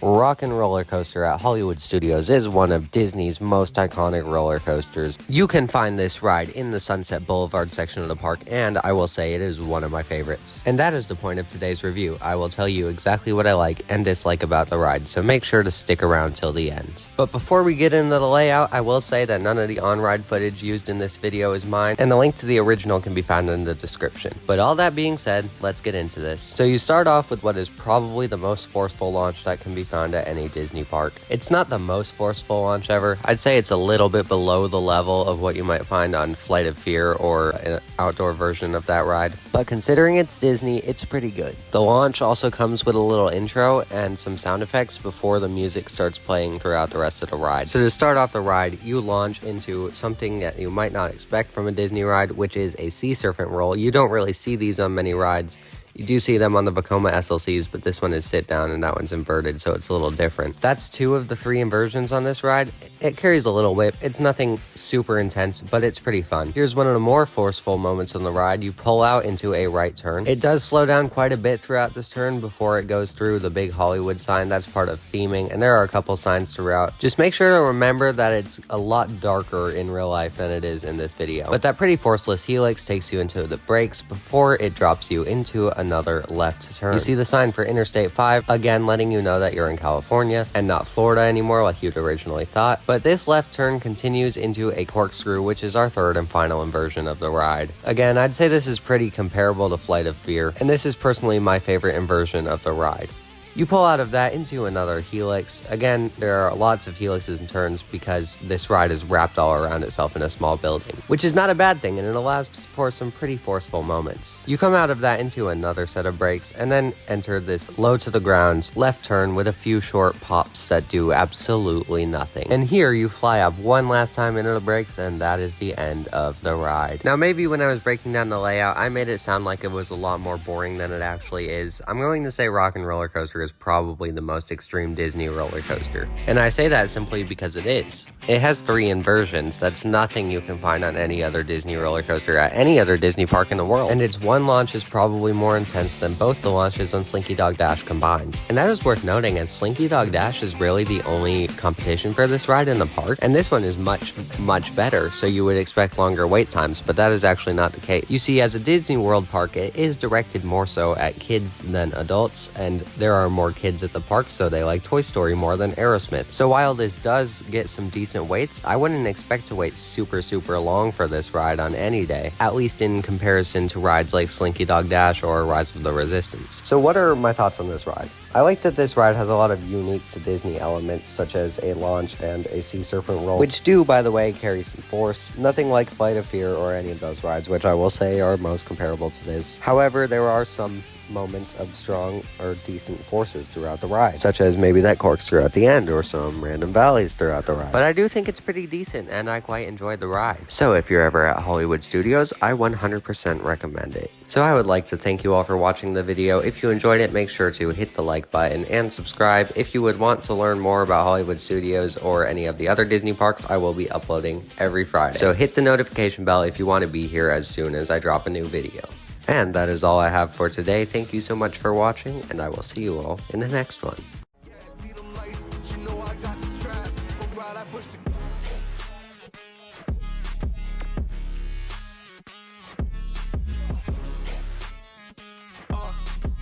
Rock and Roller Coaster at Hollywood Studios is one of Disney's most iconic roller coasters. You can find this ride in the Sunset Boulevard section of the park, and I will say it is one of my favorites. And that is the point of today's review. I will tell you exactly what I like and dislike about the ride, so make sure to stick around till the end. But before we get into the layout, I will say that none of the on-ride footage used in this video is mine, and the link to the original can be found in the description. But all that being said, let's get into this. So you start off with what is probably the most forceful launch that can be found at any Disney park. It's not the most forceful launch ever. I'd say it's a little bit below the level of what you might find on Flight of Fear or an outdoor version of that ride. But considering it's Disney, it's pretty good. The launch also comes with a little intro and some sound effects before the music starts playing throughout the rest of the ride. So to start off the ride, you launch into something that you might not expect from a Disney ride, which is a sea serpent roll. You don't really see these on many rides. You do see them on the Vekoma SLCs, but this one is sit down and that one's inverted, so it's a little different. That's 2 of the 3 inversions on this ride. It carries a little whip. It's nothing super intense, but it's pretty fun. Here's one of the more forceful moments on the ride. You pull out into a right turn. It does slow down quite a bit throughout this turn before it goes through the big Hollywood sign. That's part of theming, and there are a couple signs throughout. Just make sure to remember that it's a lot darker in real life than it is in this video. But that pretty forceless helix takes you into the brakes before it drops you into another left turn. You see the sign for Interstate 5, again letting you know that you're in California and not Florida anymore like you'd originally thought. But this left turn continues into a corkscrew, which is our 3rd and final inversion of the ride. Again, I'd say this is pretty comparable to Flight of Fear, and this is personally my favorite inversion of the ride. You pull out of that into another helix. Again, there are lots of helixes and turns because this ride is wrapped all around itself in a small building, which is not a bad thing, and it allows for some pretty forceful moments. You come out of that into another set of brakes and then enter this low to the ground left turn with a few short pops that do absolutely nothing. And here you fly up one last time into the brakes, and that is the end of the ride. Now, maybe when I was breaking down the layout, I made it sound like it was a lot more boring than it actually is. I'm going to say Rock and Roller Coaster is probably the most extreme Disney roller coaster. And I say that simply because it is. It has 3 inversions. That's nothing you can find on any other Disney roller coaster at any other Disney park in the world. And its one launch is probably more intense than both the launches on Slinky Dog Dash combined. And that is worth noting, as Slinky Dog Dash is really the only competition for this ride in the park. And this one is much, much better, so you would expect longer wait times, but that is actually not the case. You see, as a Disney World park, it is directed more so at kids than adults, and there are more kids at the park, so they like Toy Story more than Aerosmith. So while this does get some decent waits, I wouldn't expect to wait super long for this ride on any day, at least in comparison to rides like Slinky Dog Dash or Rise of the Resistance. So what are my thoughts on this ride? I like that this ride has a lot of unique to Disney elements, such as a launch and a sea serpent roll, which do, by the way, carry some force. Nothing like Flight of Fear or any of those rides, which I will say are most comparable to this. However, there are some moments of strong or decent forces throughout the ride, such as maybe that corkscrew at the end or some random valleys throughout the ride. But I do think it's pretty decent, and I quite enjoyed the ride. So if you're ever at Hollywood Studios, I 100% recommend it. So I would like to thank you all for watching the video. If you enjoyed it, make sure to hit the like button and subscribe. If you would want to learn more about Hollywood Studios or any of the other Disney parks, I will be uploading every Friday. So hit the notification bell if you want to be here as soon as I drop a new video. And that is all I have for today. Thank you so much for watching, and I will see you all in the next one.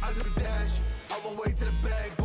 I took a dash, I went way to the bag.